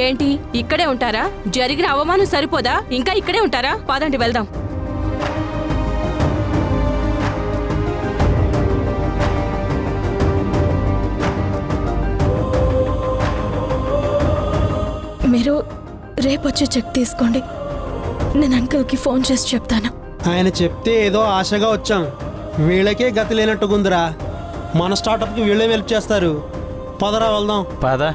ఏంటి ఇక్కడే ఉంటారా? జరిగిన అవమానం సరిపోదా? ఇంకా ఇక్కడే ఉంటారా? పదండి వెళ్దాం. మీరు రేపొచ్చి చెక్ తీసుకోండి. నేను అంకుల్కి ఫోన్ చేసి చెప్తాను. ఆయన చెప్తే ఏదో ఆశగా వచ్చాం, వీళ్ళకే గతి లేనట్టుకుందిరా. మన స్టార్టప్కి వీళ్ళే హెల్ప్ చేస్తారు. పదరా వెళ్దాం. పద.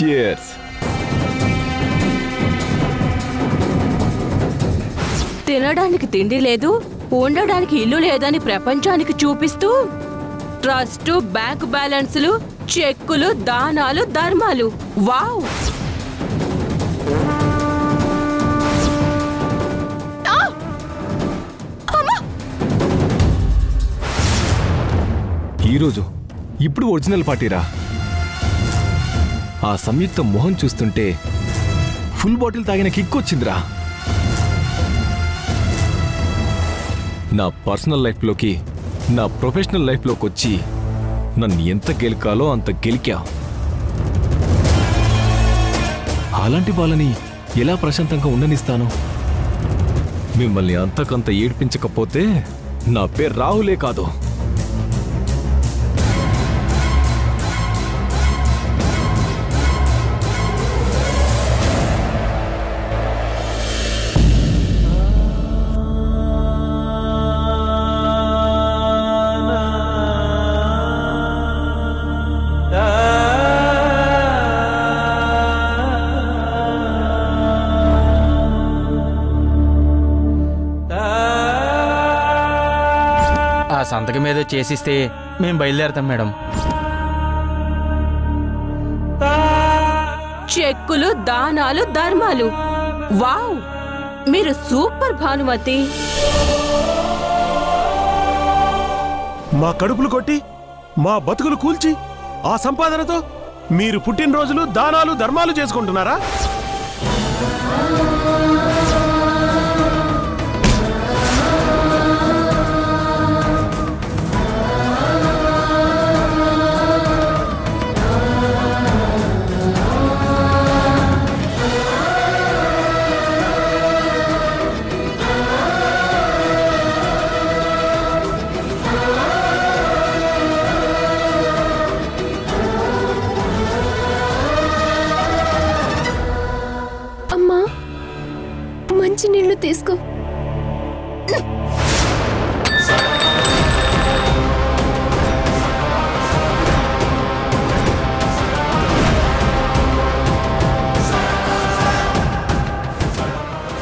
Cheers. తినడానికి తిండి లేదు, ఉండడానికి ఇల్లు లేదని ప్రపంచానికి చూపిస్తూ ట్రస్ట్, బ్యాంక్ బ్యాలెన్స్లు, చెక్కులు, దానాలు, ధర్మాలు. వావ్! ఈరోజు ఇప్పుడు ఒరిజినల్ పార్టీరా. ఆ సంయుక్త మొహం చూస్తుంటే ఫుల్ బాటిల్ తాగిన కిక్ వచ్చిందిరా. నా పర్సనల్ లైఫ్లోకి, నా ప్రొఫెషనల్ లైఫ్లోకి వచ్చి నన్ను ఎంత గెలికాలో అంత గెలికా. అలాంటి వాళ్ళని ఎలా ప్రశాంతంగా ఉండనిస్తాను? మిమ్మల్ని అంతకంత ఏడ్పించకపోతే నా పేరు రాహులే కాదు. సంతకం మీద చేసిస్తే మేము బయలుదేరతాం మేడం. చెక్కులు, దానాలు, ధర్మాలు. వావ్! మీరు సూపర్ భానుమతి. మా కడుపులు కొట్టి మా బతుకులు కూల్చి ఆ సంపాదనతో మీరు పుట్టినరోజులు, దానాలు, ధర్మాలు చేసుకుంటున్నారా? నీళ్లు తీసుకో.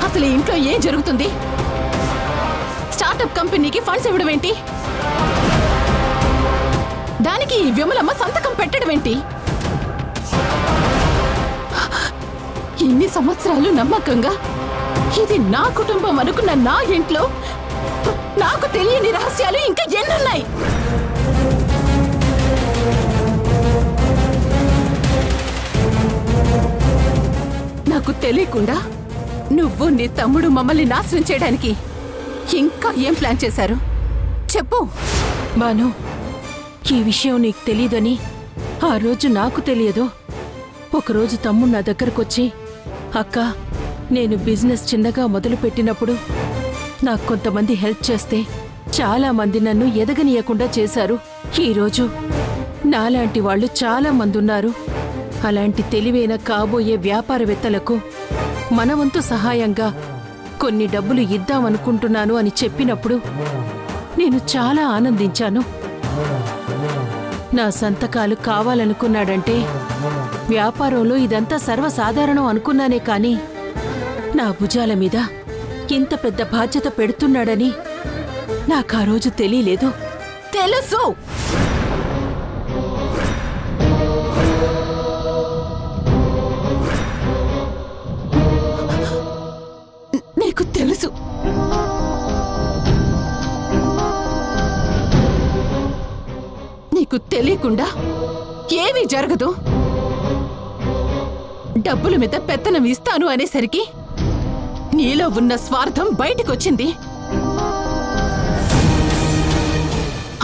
అసలు ఇంట్లో ఏం జరుగుతుంది? స్టార్టప్ కంపెనీకి ఫండ్స్ ఇవ్వడం ఏంటి? దానికి విమలమ్మ సంతకం పెట్టడం ఏంటి? ఇన్ని సంవత్సరాలు నమ్మకంగా ఇది నా కుటుంబం అనుకున్న నా ఇంట్లో నాకు తెలియని రహస్యాలు ఇంకా ఎన్నున్నాయి? నాకు తెలియకుండా నువ్వు నీ తమ్ముడు మమ్మల్ని నాశనం చేయడానికి ఇంకా ఏం ప్లాన్ చేశారు? చెప్పు. బాను, ఈ విషయం నీకు తెలియదని ఆ రోజు నాకు తెలియదు. ఒకరోజు తమ్ముడు నా దగ్గరకొచ్చి, అక్క, నేను బిజినెస్ చిన్నగా మొదలుపెట్టినప్పుడు నాకు కొంతమంది హెల్ప్ చేస్తే చాలా మంది నన్ను ఎదగనీయకుండా చేశారు. ఈరోజు నాలాంటి వాళ్ళు చాలా మంది ఉన్నారు. అలాంటి తెలివైన కాబోయే వ్యాపారవేత్తలకు మనవంతు సహాయంగా కొన్ని డబ్బులు ఇద్దామనుకుంటున్నాను అని చెప్పినప్పుడు నేను చాలా ఆనందించాను. నా సంతకాలు కావాలనుకున్నాడంటే వ్యాపారంలో ఇదంతా సర్వసాధారణం అనుకున్నానే కాని నా భుజాల మీద ఇంత పెద్ద బాధ్యత పెడుతున్నాడని నాకు ఆ రోజు తెలియలేదు. తెలుసు. నీకు తెలియకుండా ఏమీ జరగదు. డబ్బుల మీద పెత్తనం ఇస్తాను అనేసరికి నీలో ఉన్న స్వార్థం బయటికొచ్చింది.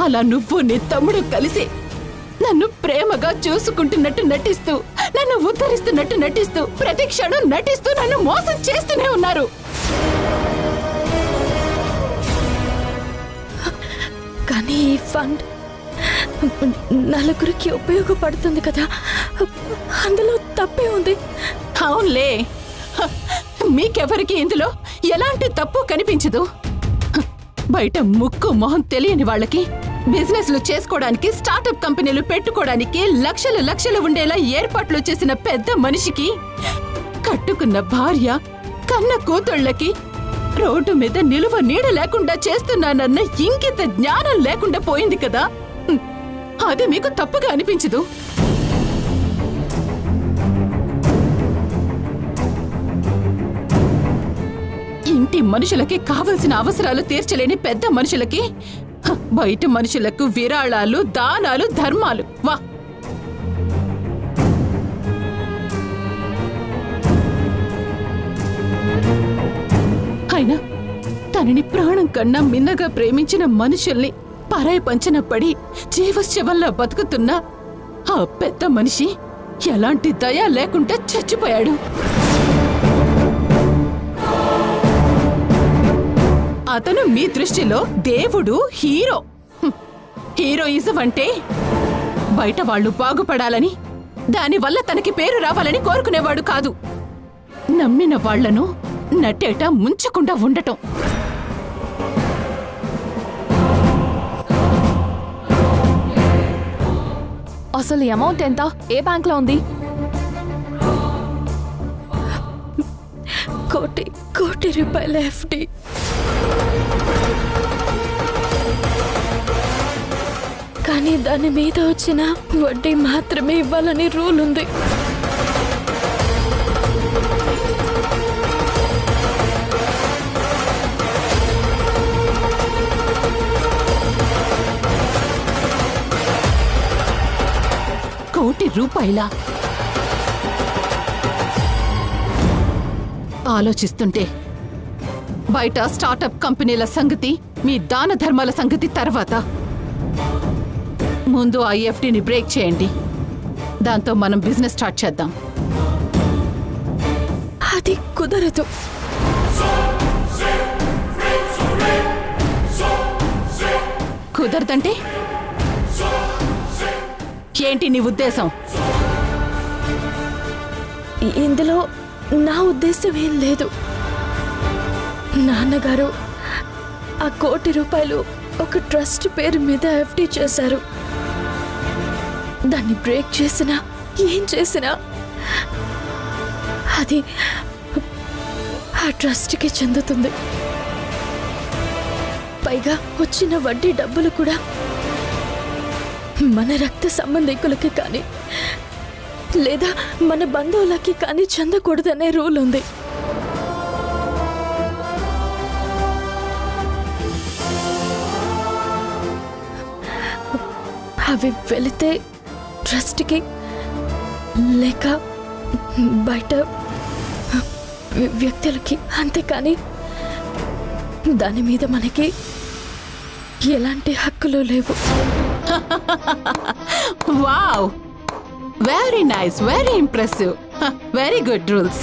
అలా నువ్వు నీ తమ్ముడు కలిసి నన్ను ప్రేమగా చూసుకుంటున్నట్టు నటిస్తూ, నన్ను ఉద్ధరిస్తున్నట్టు నటిస్తూ, ప్రతి క్షణం నటిస్తూ నన్ను మోసం చేస్తూనే ఉన్నారు. కానీ ఈ ఫండ్ నలుగురికి ఉపయోగపడుతుంది కదా, అందులో తప్పే ఉంది. అవునులే, మీకెవరికి ఇందులో ఎలాంటి తప్పు కనిపించదు. బయట ముక్కు మొహం తెలియని వాళ్ళకి బిజినెస్లు చేసుకోవడానికి, స్టార్టప్ కంపెనీలు పెట్టుకోవడానికి లక్షలు లక్షలు ఉండేలా ఏర్పాట్లు చేసిన పెద్ద మనిషికి కట్టుకున్న భార్య, కన్న కూతుళ్ళకి రోడ్డు మీద నిలువ నీడ లేకుండా చేస్తున్నానన్న ఇంకిత జ్ఞానం లేకుండా పోయింది కదా. అది మీకు తప్పుగా అనిపించదు. ఇంటి మనుషులకి కావలసిన అవసరాలు తీర్చలేని పెద్ద మనుషులకి బయట మనుషులకు విరాళాలు, దానాలు, ధర్మాలు. వా, అయినా తనని ప్రాణం కన్నా మిన్నగా ప్రేమించిన మనుషుల్ని పరాయి పంచన పడి జీవశవల్లా బతుకుతున్న ఆ పెద్ద మనిషి ఎలాంటి దయ లేకుండా చచ్చిపోయాడు. అతను మీ దృష్టిలో దేవుడు, హీరో. హీరోయిజం అంటే బయట వాళ్ళు బాగుపడాలని, దానివల్ల తనకి పేరు రావాలని కోరుకునేవాడు కాదు. నమ్మిన వాళ్లను నట్టేట ముంచకుండా ఉండటం. అసలు ఈ అమౌంట్ ఎంత? ఏ బ్యాంక్ లో ఉంది? కోటి రూపాయల ఎఫ్డి. కానీ దాని మీద వచ్చిన వడ్డీ మాత్రమే ఇవ్వాలని రూల్ ఉంది. ₹1,00,00,000 ఆలోచిస్తుంటే బయట స్టార్టప్ కంపెనీల సంగతి, మీ దాన ధర్మాల సంగతి తర్వాత. ముందు ఆ ఎఫ్డీని బ్రేక్ చేయండి. దాంతో మనం బిజినెస్ స్టార్ట్ చేద్దాం. అది కుదరదు. కుదరదంటే ఏంటి నీ ఉద్దేశం? ఇందులో నా ఉద్దేశం ఏం లేదు. నాన్నగారు ఆ ₹1,00,00,000 ఒక ట్రస్ట్ పేరు మీద ఎఫ్డీ చేశారు. దాన్ని బ్రేక్ చేసినా, ఏం చేసినా అది ఆ ట్రస్ట్కి చెందుతుంది. పైగా వచ్చిన వడ్డీ డబ్బులు కూడా మన రక్త సంబంధికులకి కానీ లేదా మన బంధువులకి కానీ చెందకూడదనే రూల్ ఉంది. అవి వెళితే ట్రస్ట్కి లేక బయట వ్యక్తులకి, అంతేకాని దాని మీద మనకి ఎలాంటి హక్కులు లేవు. Wow, very nice, very impressive, very good rules.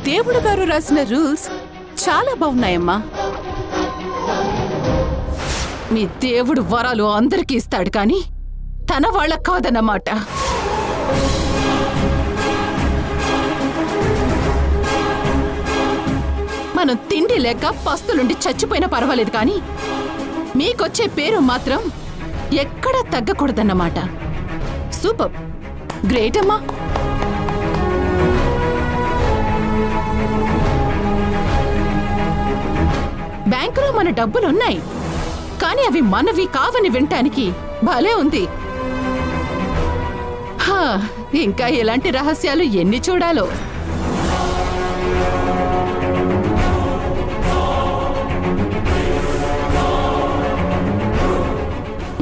దేవుడు గారు రాసిన రూల్స్ చాలా బాగున్నాయమ్మా. మీ దేవుడు వరాలు అందరికీ ఇస్తాడు, కానీ తన వాళ్ళకు కాదన్నమాట. మనం తిండి లేక పస్తులుండి చచ్చిపోయినా పర్వాలేదు, కానీ మీకొచ్చే పేరు మాత్రం ఎక్కడా తగ్గకూడదన్నమాట. సూపర్, గ్రేట్ అమ్మా. బ్యాంకులో మన డబ్బులున్నాయి, కానీ అవి మనవి కావని వినటానికి భలే ఉంది. ఇంకా ఎలాంటి రహస్యాలు ఎన్ని చూడాలో.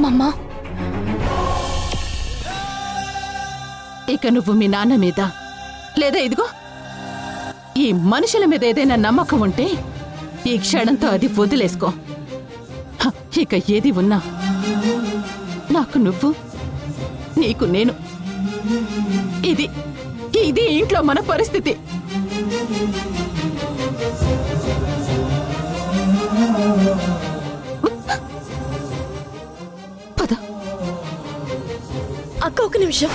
మమ్మా, ఇక నువ్వు మీ నాన్న మీద లేదా ఇదిగో ఈ మనుషుల మీద ఏదైనా నమ్మకం ఉంటే ఈ క్షణంతో అది వదిలేసుకో. ఇక ఏది ఉన్నా నాకు నువ్వు, నీకు నేను. ఇది ఇది ఇంట్లో మన పరిస్థితి. పద. అక్క ఒక నిమిషం.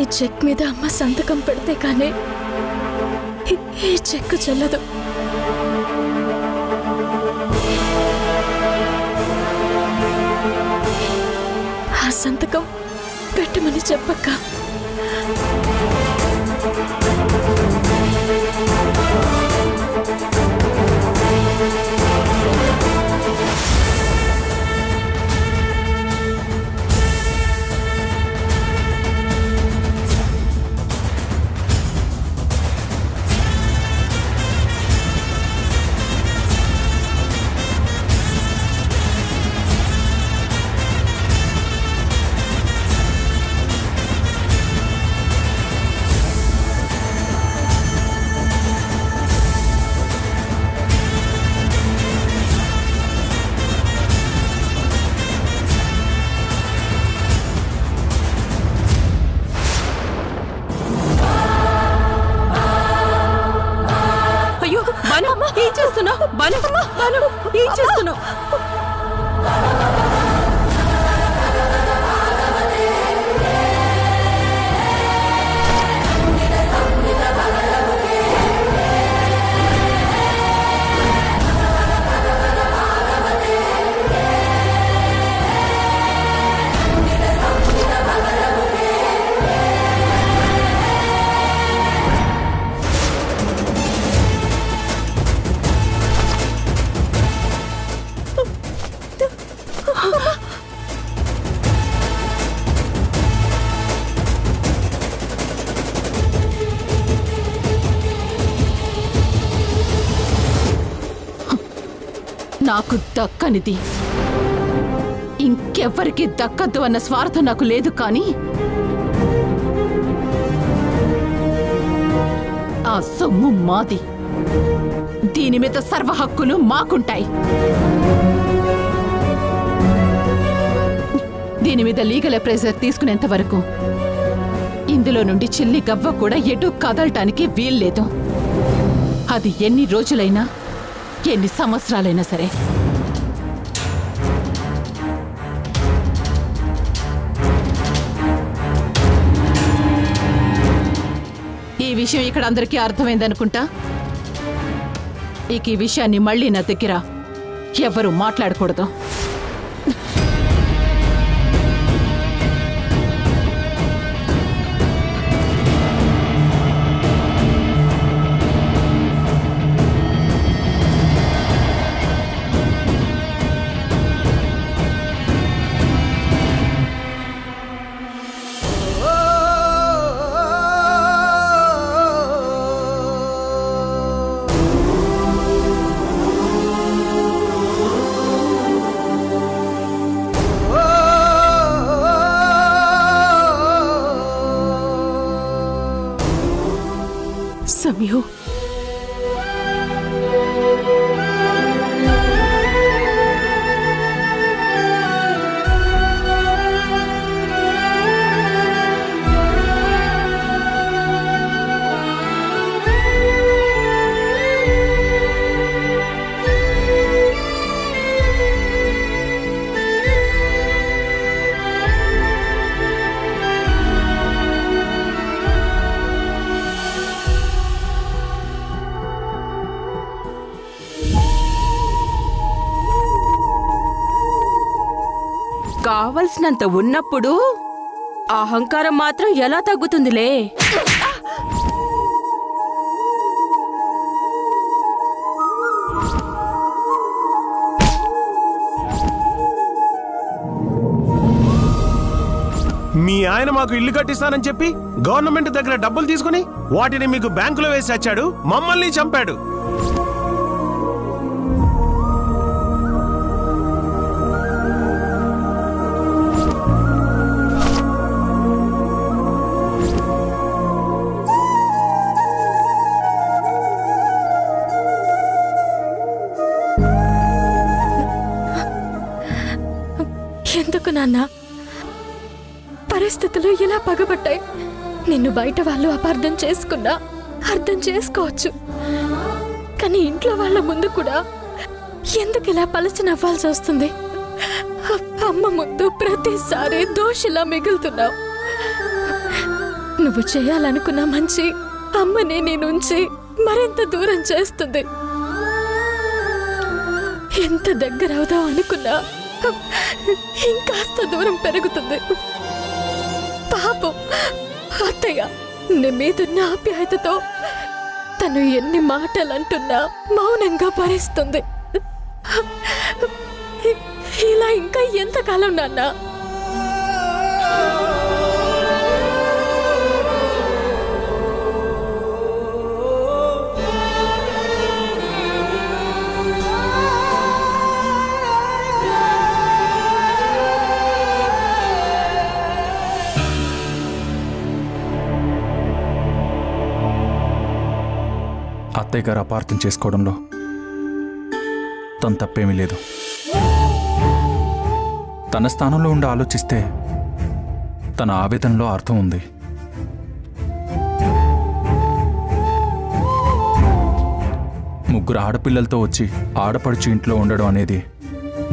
ఈ చెక్ మీద అమ్మ సంతకం పెడితే కానీ ఈ చెక్ చెల్లదు. ఆ సంతకం పెట్టమని చెప్పక్క. ఏం చేస్తున్నావు? ఏం చేస్తున్నావు? నాకు దక్కనిది ఇంకెవ్వరికి దక్కద్దు అన్న స్వార్థం నాకు లేదు. కానీ ఆ సొమ్ము మాది. దీని మీద సర్వ హక్కులు మాకుంటాయి. దీని మీద లీగల్ ప్రెజర్ తీసుకునేంత వరకు ఇందులో నుండి చిల్లి గవ్వ కూడా ఎటు కదలటానికి వీల్లేదు. అది ఎన్ని రోజులైనా ఎన్ని సంవత్సరాలైనా సరే. ఈ విషయం ఇక్కడ అందరికీ అర్థమైందనుకుంటా. ఇక ఈ విషయాన్ని మళ్ళీ నా దగ్గర ఎవరు మాట్లాడకూడదు. సమయు, కావలసినంత ఉన్నప్పుడు అహంకారం మాత్రం ఎలా తగ్గుతుందిలే. మీ ఆయన మాకు ఇల్లు కట్టిస్తానని చెప్పి గవర్నమెంట్ దగ్గర డబ్బులు తీసుకుని వాటిని మీకు బ్యాంకులో వేసి వచ్చాడు, మమ్మల్ని చంపాడు. ఎందుకు నాన్న పరిస్థితులు ఇలా పగబట్టాయి? నిన్ను బయట వాళ్ళు అపార్థం చేసుకున్నా అర్థం చేసుకోవచ్చు, కానీ ఇంట్లో వాళ్ళ ముందు కూడా ఎందుకు ఇలా పలచి నవ్వాల్సి వస్తుంది? అమ్మ ముందు ప్రతిసారి దోషిలా మిగులుతున్నావు. నువ్వు చేయాలనుకున్న మంచి అమ్మని నీ నుంచి మరింత దూరం చేస్తుంది. ఎంత దగ్గర అవుదాం అనుకున్నా ఇంకాస్త దూరం పెరుగుతుంది. పాపం అత్తయ్య నీ మీదున్న ఆప్యాయతతో తను ఎన్ని మాటలు అంటున్నా మౌనంగా భరిస్తుంది. ఇలా ఇంకా ఎంతకాలం నాన్న? అత్తయ్య గారు అపార్థం చేసుకోవడంలో తన తప్పేమీ లేదు. తన స్థానంలో ఉండి ఆలోచిస్తే తన ఆవేదనలో అర్థం ఉంది. ముగ్గురు ఆడపిల్లలతో వచ్చి ఆడపడుచు ఇంట్లో ఉండడం అనేది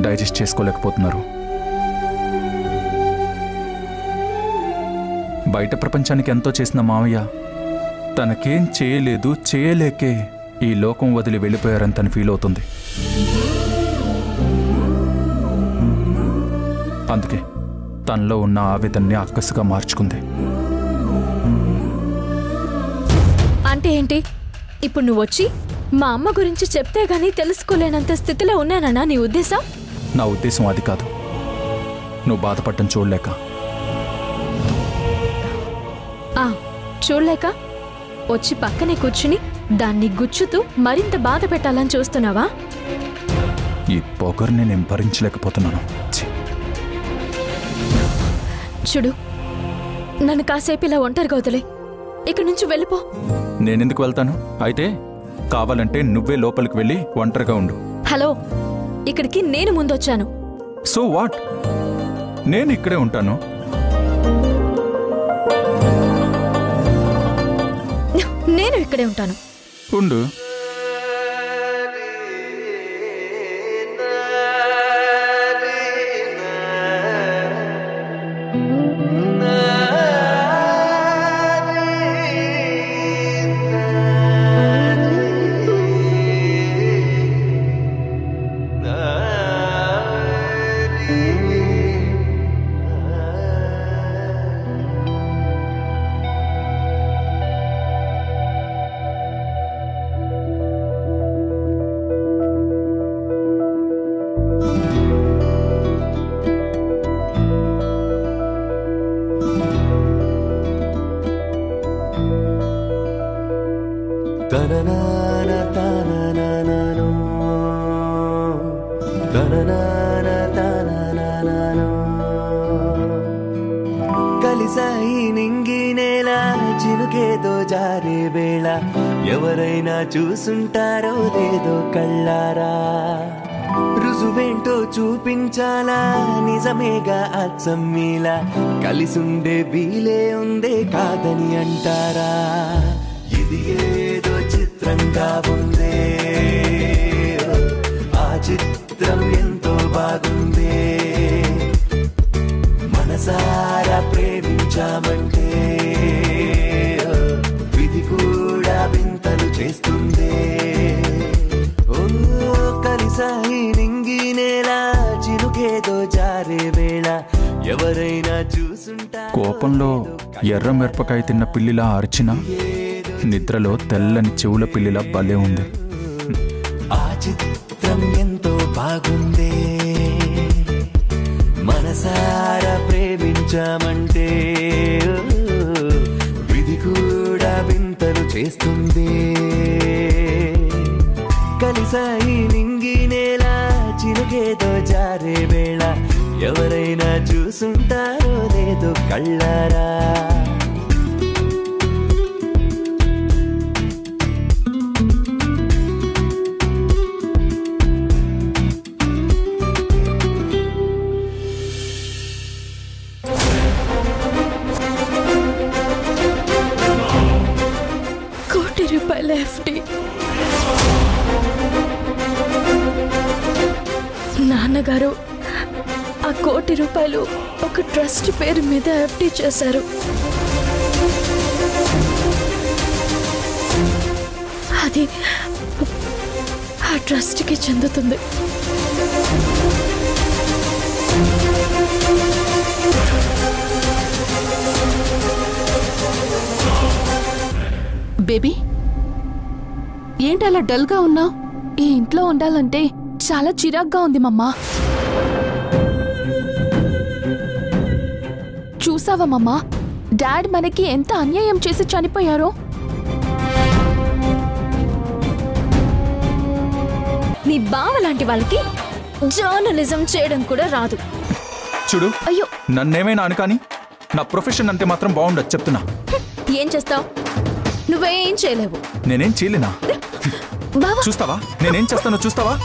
డైజెస్ట్ చేసుకోలేకపోతున్నారు. బయట ప్రపంచానికి ఎంతో చేసిన మావయ్య తనకేం చేయలేదు, చేయలేకే ఈ లోకం వదిలి వెళ్ళిపోయారని తను ఫీల్ అవుతుంది. అందుకే తనలో ఉన్న ఆవేదనని అక్కసుగా మార్చుకుంది. అంటే ఏంటి? ఇప్పుడు నువ్వు వచ్చి మా అమ్మ గురించి చెప్తే గానీ తెలుసుకోలేనంత స్థితిలో ఉన్నానన్నా నీ ఉద్దేశం? నా ఉద్దేశం అది కాదు. నువ్వు బాధపడటం చూడలేక వచ్చి పక్కనే కూర్చుని దాన్ని గుచ్చుతూ మరింత బాధ పెట్టాలని చూస్తున్నావా? ఈ పొగర్ని నేను భరించలేకపోతున్నాను. చూడు, నన్ను కాసేపు ఇలా ఒంటరిగా వదిలే. ఇక్కడి నుంచి వెళ్ళిపో. నేనెందుకు వెళ్తాను? అయితే కావాలంటే నువ్వే లోపలికి వెళ్ళి ఒంటరిగా ఉండు. హలో, ఇక్కడికి నేను ముందొచ్చాను. So what? నేను ఇక్కడే ఉంటాను. నేను ఇక్కడే ఉంటాను. ఉండు. కలిసాయి నింగినేలా చినుకేదో జారే వేళ ఎవరైనా చూసుంటారో లేదో కళ్ళారా. రుజువేంటో చూపించాలా, నిజమేగా అచ్చం మీలా కలిసుండే వీలే ఉందే కాదని అంటారా. ఇది ఏదో చిత్రంగా ఉందే, ఆ చిత్రం ఎంతో బాగుందే. మనసారా ప్రేమించామంటే విధి కూడా వింతలు చేస్తుందే. ఓ కలిసాయి నింగినేలా చినుకేదో జారే వేళ ఎవరైనా చూసుంటా. కోపంలో ఎర్ర మిరపకాయ తిన్న పిల్లిలా అరిచినా నిద్రలో తెల్లని చెవుల పిల్లిలా భలే ఉంది. ఆ చిత్రం ఎంతో బాగుందే, మనసారా ప్రేమించామంటే ఎవరైనా చూసుంటారో లేదో కళ్ళారా. రూపాయల ఎఫ్డి. నాన్నగారు ఆ 1 కోటి రూపాయలు ఒక ట్రస్ట్ పేరు మీద ఎఫ్డి చేశారు. అది ఆ ట్రస్ట్కి చెందుతుంది. బేబీ, ఏంటి అలా డల్గా ఉన్నావు? ఈ ఇంట్లో ఉండాలంటే చాలా చిరాగ్గా ఉంది మమ్మా. చూసావా మమ్మా, డాడ్ మనకి ఎంత అన్యాయం చేసి చనిపోయారో. నీ బావ లాంటి వాళ్ళకి జర్నలిజం చేయడం కూడా రాదు. చూడు, అయ్యో, నన్నేమైనా అనుకాని నా ప్రొఫెషన్ అంతే మాత్రం బాగుండదు చెప్తున్నా. ఏం చేస్తావు? నువ్వేం చేయలేవు. నేనేం చేయలేనా? చూస్తావా నేనేం చేస్తానో? చూస్తావా?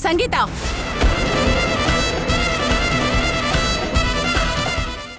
సంగీత,